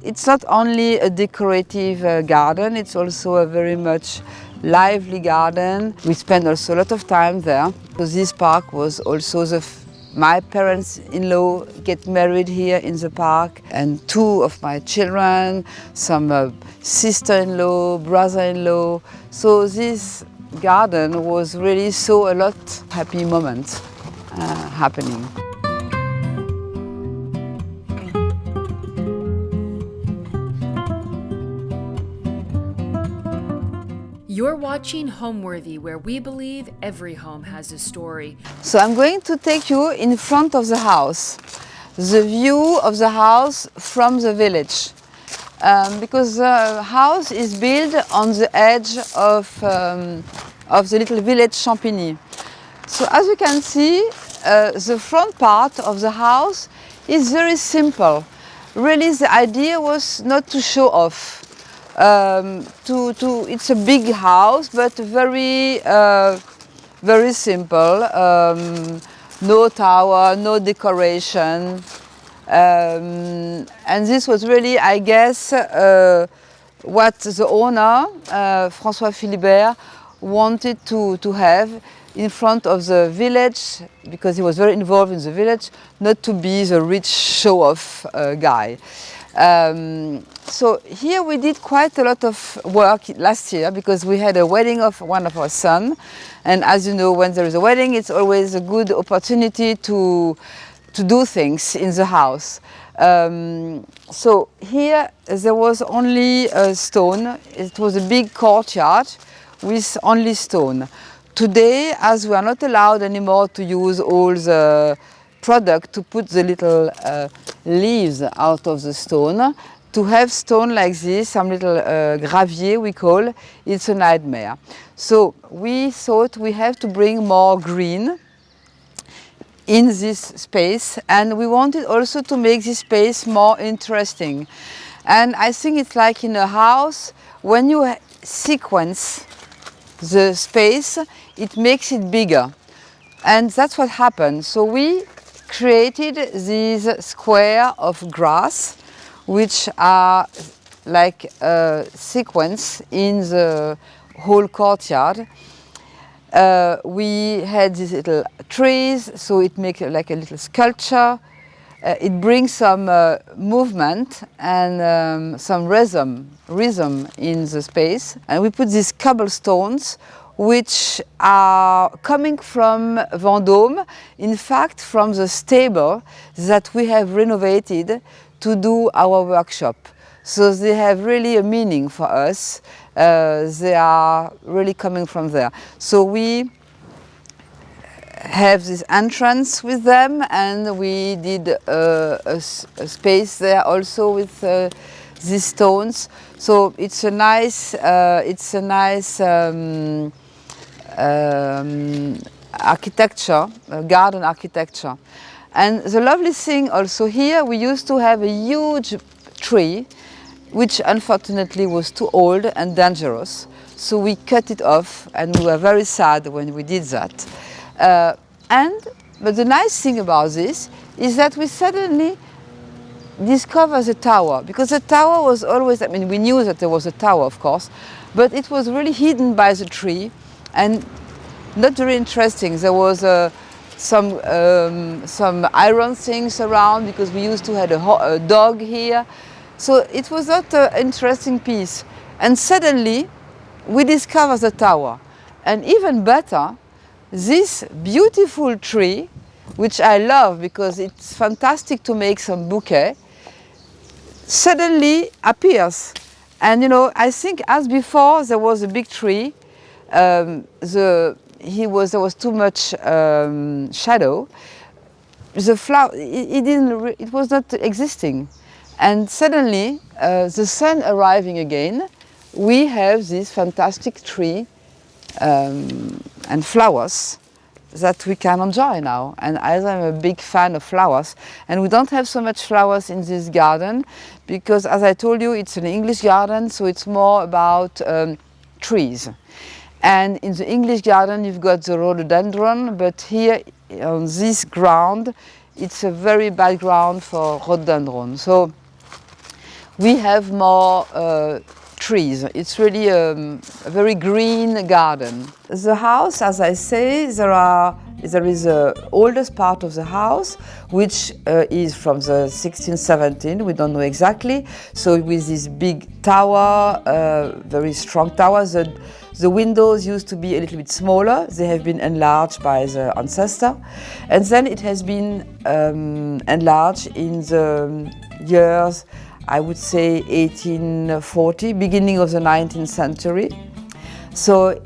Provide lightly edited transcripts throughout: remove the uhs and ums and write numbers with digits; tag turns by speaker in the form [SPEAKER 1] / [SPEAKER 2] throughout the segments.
[SPEAKER 1] It's not only a decorative garden, it's also a very much lively garden. We spend also a lot of time there. So this park was also my parents-in-law get married here in the park, and two of my children, some sister-in-law, brother-in-law. So this garden was really so a lot happy moments happening.
[SPEAKER 2] You're watching Homeworthy, where we believe every home has a story.
[SPEAKER 1] So I'm going to take you in front of the house, the view of the house from the village. Because the house is built on the edge of the little village Champigny. So as you can see, the front part of the house is very simple. Really, the idea was not to show off. It's a big house, but very simple. No tower, no decoration. And this was really, I guess, what the owner, François-Philibert, wanted to have in front of the village, because he was very involved in the village, not to be the rich show-off guy. So here we did quite a lot of work last year, because we had a wedding of one of our sons, and as you know, when there is a wedding, it's always a good opportunity to do things in the house. So here there was only a stone. It was a big courtyard with only stone. Today, as we are not allowed anymore to use all the product to put the little leaves out of the stone, to have stone like this, some little gravier we call, it's a nightmare. So we thought we have to bring more green in this space, and we wanted also to make this space more interesting. And I think it's like in a house, when you sequence the space, it makes it bigger. And that's what happened. So we created this square of grass, which are like a sequence in the whole courtyard. We had these little trees, so it makes like a little sculpture. It brings some movement and some rhythm in the space. And we put these cobblestones, which are coming from Vendôme, in fact from the stable that we have renovated to do our workshop. So they have really a meaning for us. They are really coming from there. So we have this entrance with them, and we did a space there also with these stones. So it's a nice architecture, garden architecture. And the lovely thing also here, we used to have a huge tree, which unfortunately was too old and dangerous. So we cut it off, and we were very sad when we did that. But the nice thing about this is that we suddenly discovered the tower, because the tower was always, I mean, we knew that there was a tower, of course, but it was really hidden by the tree and not very interesting. There was some iron things around, because we used to have a dog here. So it was not an interesting piece. And suddenly we discovered the tower. And even better, this beautiful tree, which I love because it's fantastic to make some bouquet, suddenly appears. And you know, I think as before there was a big tree, there was too much shadow. The flower, it was not existing. And suddenly, the sun arriving again, we have this fantastic tree and flowers that we can enjoy now. And as I'm a big fan of flowers, and we don't have so much flowers in this garden, because as I told you, it's an English garden, so it's more about trees. And in the English garden, you've got the rhododendron, but here on this ground, it's a very bad ground for rhododendron. So we have more trees. It's really a very green garden. The house, as I say, there is the oldest part of the house, which is from the 1617, we don't know exactly. So with this big tower, very strong tower, the windows used to be a little bit smaller. They have been enlarged by the ancestor. And then it has been enlarged in the years, I would say 1840, beginning of the 19th century. So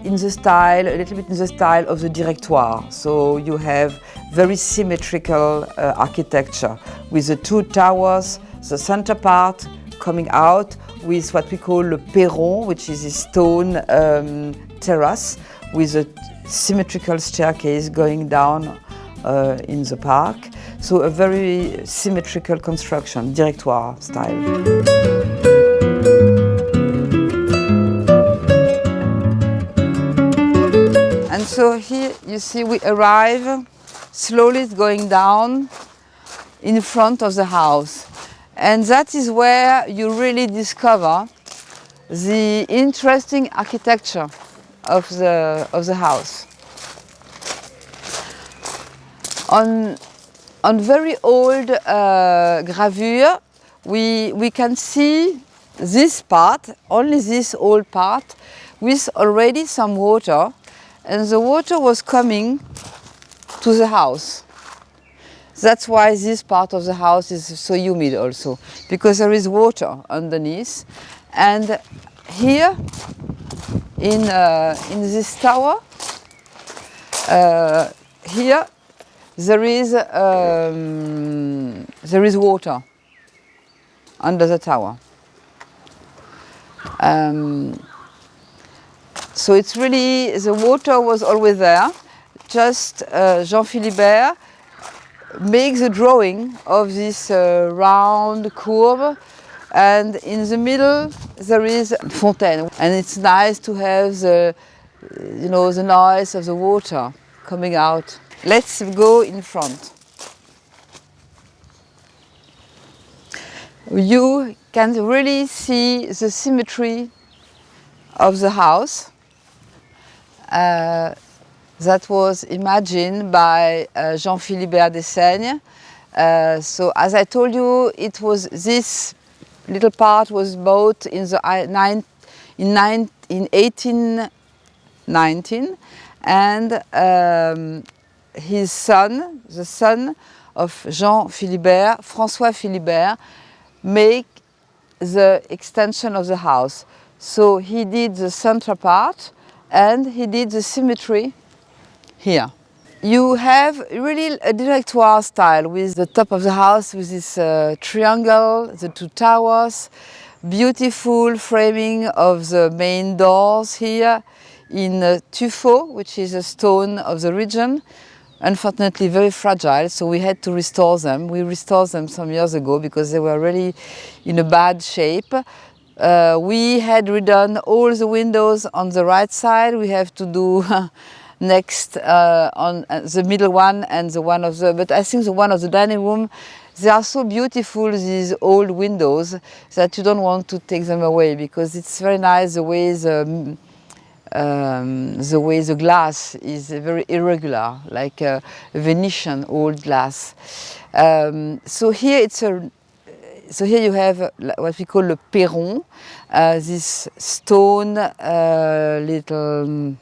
[SPEAKER 1] in the style, a little bit in the style of the directoire. So you have very symmetrical architecture with the two towers, the center part coming out with what we call le perron, which is a stone terrace with a symmetrical staircase going down in the park. So a very symmetrical construction, directoire style. And so here you see we arrive, slowly going down in front of the house. And that is where you really discover the interesting architecture of the house. On very old gravure, we can see this part, only this old part, with already some water, and the water was coming to the house. That's why this part of the house is so humid also, because there is water underneath. And here, in this tower, here there is water under the tower. So it's really, the water was always there. Just Jean-Philibert makes a drawing of this round curve, and in the middle there is a fontaine, and it's nice to have the noise of the water coming out. Let's go in front. You can really see the symmetry of the house. That was imagined by Jean-Philibert Dessaignes. So as I told you, it was this little part was bought in 1819, and his son, the son of Jean-Philibert, François-Philibert, make the extension of the house. So he did the central part and he did the symmetry here. You have really a directoire style with the top of the house with this triangle, the two towers, beautiful framing of the main doors here in tuffeau, which is a stone of the region. Unfortunately very fragile, so we had to restore them. We restored them some years ago because they were really in a bad shape. We had redone all the windows on the right side. We have to do next on the middle one and the one of the, but I think the one of the dining room, they are so beautiful, these old windows, that you don't want to take them away because it's very nice the way the glass is very irregular, like a Venetian old glass. So here you have what we call le perron, this stone little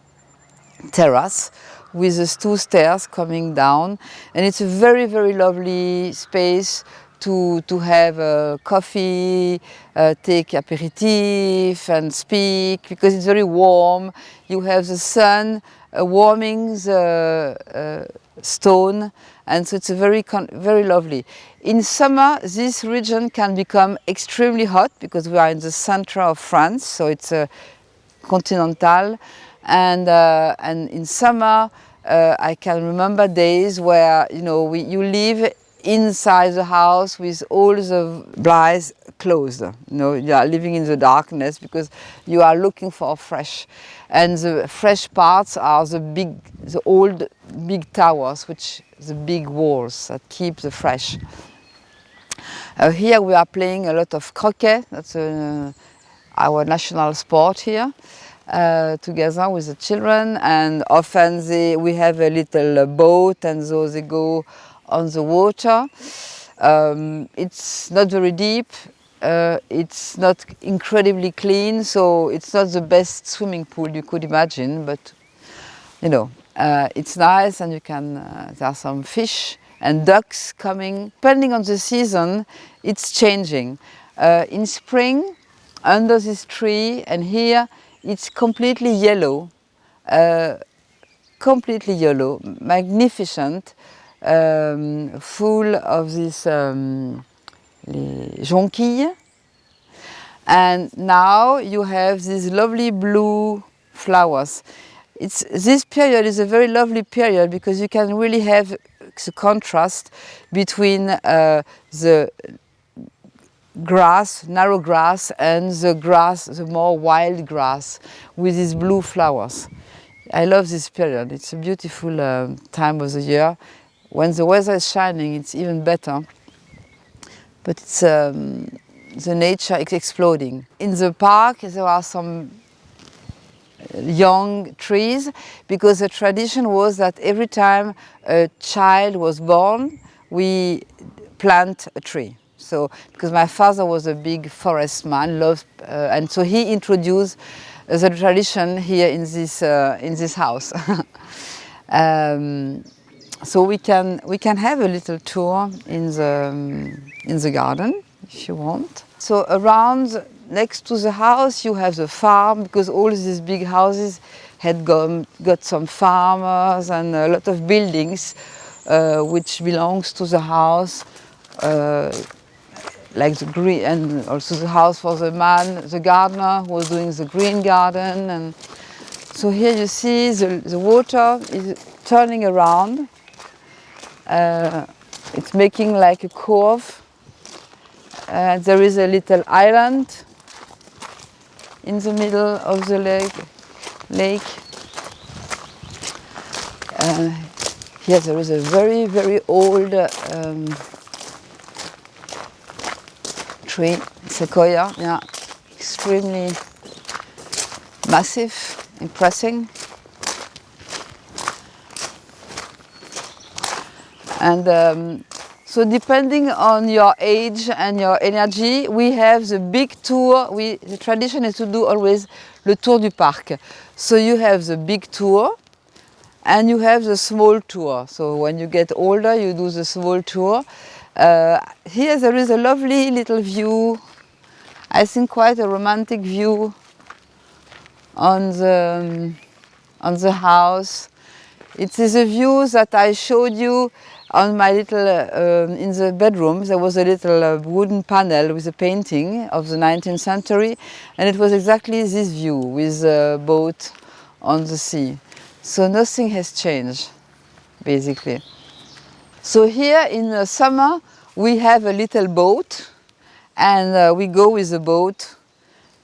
[SPEAKER 1] terrace with the two stairs coming down, and it's a very, very lovely space to have coffee, take aperitif and speak, because it's very warm. You have the sun warming the stone, and so it's very lovely. In summer, this region can become extremely hot because we are in the center of France, so it's continental. And in summer, I can remember days where you live inside the house with all the blinds closed. You are living in the darkness because you are looking for fresh. And the fresh parts are the old big towers, which the big walls that keep the fresh. Here we are playing a lot of croquet, that's our national sport here, together with the children, and often we have a little boat, and so they go on the water. It's not very deep, it's not incredibly clean, so it's not the best swimming pool you could imagine, but you know, it's nice, and you can, there are some fish and ducks coming. Depending on the season, it's changing. In spring, under this tree, and here, it's completely yellow, magnificent, full of this les jonquilles. And now you have these lovely blue flowers. This period is a very lovely period because you can really have the contrast between the grass, narrow grass, and the grass, the more wild grass, with these blue flowers. I love this period. It's a beautiful time of the year. When the weather is shining, it's even better. But it's the nature is exploding. In the park, there are some young trees, because the tradition was that every time a child was born, we plant a tree. So, because my father was a big forest man, and so he introduced the tradition here in this house. So we can have a little tour in the garden if you want. So around, next to the house, you have the farm, because all these big houses had got some farmers and a lot of buildings which belongs to the house, like the green, and also the house for the man, the gardener, who was doing the green garden. And so here you see the water is turning around. It's making like a curve. There is a little island in the middle of the lake. Here there is a very, very old tree, sequoia, yeah, extremely massive, impressive. And so depending on your age and your energy, we have the big tour. The tradition is to do always le tour du parc. So you have the big tour and you have the small tour. So when you get older, you do the small tour. Here there is a lovely little view, I think quite a romantic view on the house. It is a view that I showed you on my little, in the bedroom. There was a little wooden panel with a painting of the 19th century, and it was exactly this view with a boat on the sea. So nothing has changed, basically. So here in the summer, we have a little boat, and we go with the boat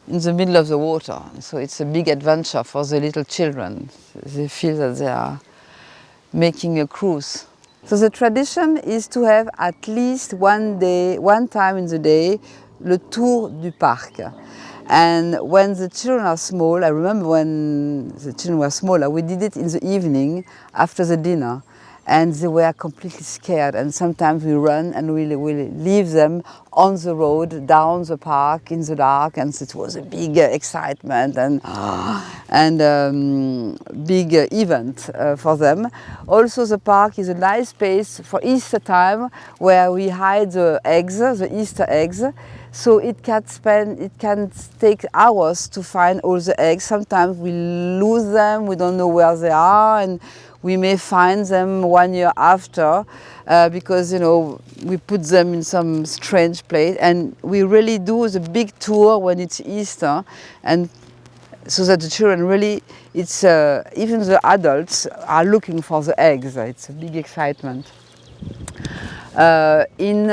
[SPEAKER 1] in the middle of the water. So it's a big adventure for the little children. They feel that they are making a cruise. So the tradition is to have at least one time in the day, le tour du parc. And when the children are small, I remember when the children were smaller, we did it in the evening after the dinner. And they were completely scared, and sometimes we run and we leave them on the road down the park in the dark, and it was a big excitement and big event for them. Also, the park is a nice space for Easter time where we hide the eggs, the Easter eggs. So it can take hours to find all the eggs. Sometimes we lose them, we don't know where they are, and we may find them 1 year after because, you know, we put them in some strange place. And we really do the big tour when it's Easter, and so that the children really, it's even the adults are looking for the eggs. It's a big excitement. In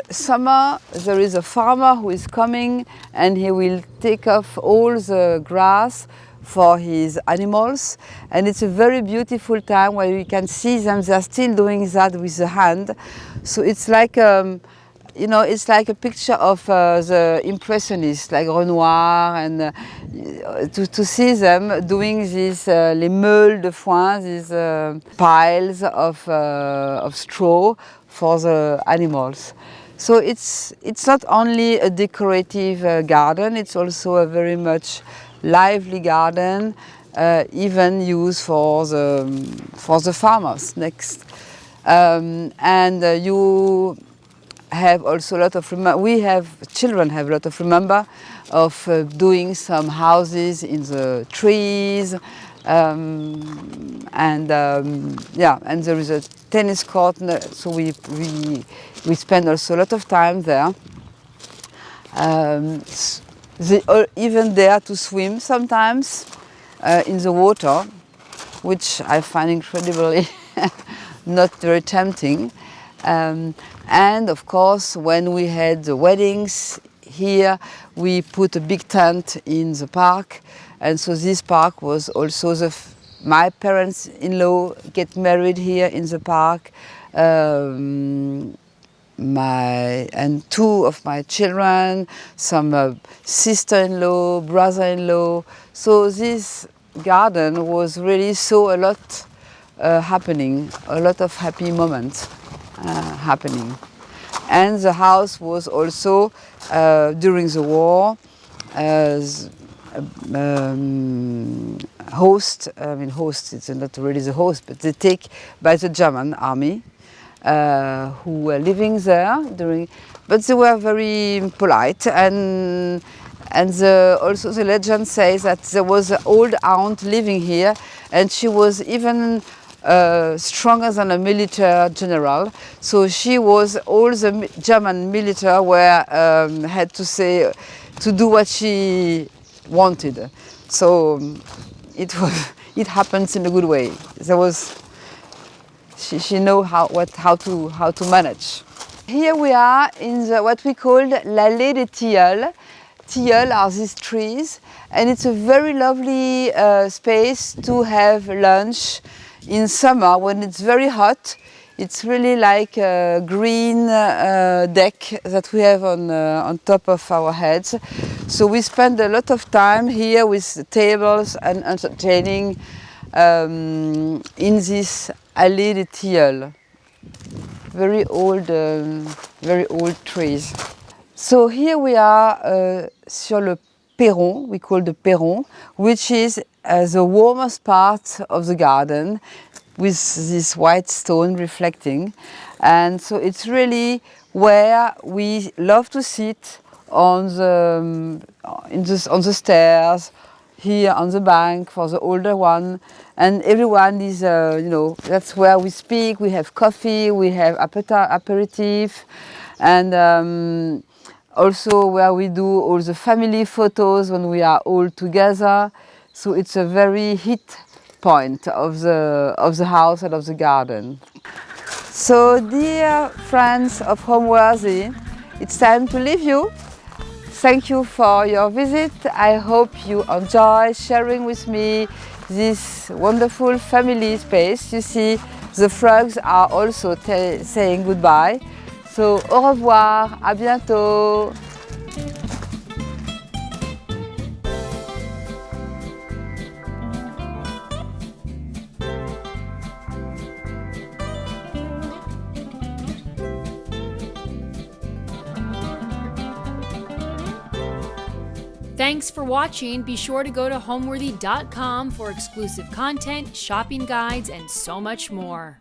[SPEAKER 1] summer, there is a farmer who is coming, and he will take off all the grass for his animals, and it's a very beautiful time where you can see them. They are still doing that with the hand, so it's like you know, it's like a picture of the Impressionists, like Renoir, and to see them doing these les meules de foin, these piles of straw for the animals. So it's not only a decorative garden; it's also a very much lively garden, even used for the farmers next. And you have also a lot of children have a lot of remember of doing some houses in the trees, and there is a tennis court, so we spend also a lot of time there. They even dare to swim sometimes in the water, which I find incredibly not very tempting. And of course, when we had the weddings here, we put a big tent in the park, and so this park was also my parents-in-law get married here in the park. And two of my children, some sister-in-law, brother-in-law. So this garden was really a lot happening, a lot of happy moments happening. And the house was also, during the war, host, it's not really the host, but they take by the German army, who were living there but they were very polite, and also the legend says that there was an old aunt living here, and she was even stronger than a military general. So she was, all the German military were had to say to do what she wanted. So it happens in a good way. She know how to manage. Here we are in what we call l'allée des tilleuls. Tilleuls are these trees, and it's a very lovely space to have lunch in summer when it's very hot. It's really like a green deck that we have on top of our heads. So we spend a lot of time here with tables and entertaining in this allée des tilleuls. Very old trees. So here we are sur le perron, we call the perron, which is the warmest part of the garden, with this white stone reflecting. And so it's really where we love to sit on the stairs, here on the bank for the older one. And everyone is, that's where we speak, we have coffee, we have aperitif, and also where we do all the family photos when we are all together. So it's a very hit point of the house and of the garden. So dear friends of Homeworthy, it's time to leave you. Thank you for your visit. I hope you enjoy sharing with me this wonderful family space. You see, the frogs are also saying goodbye. So au revoir, à bientôt.
[SPEAKER 2] Thanks for watching. Be sure to go to homeworthy.com for exclusive content, shopping guides, and so much more.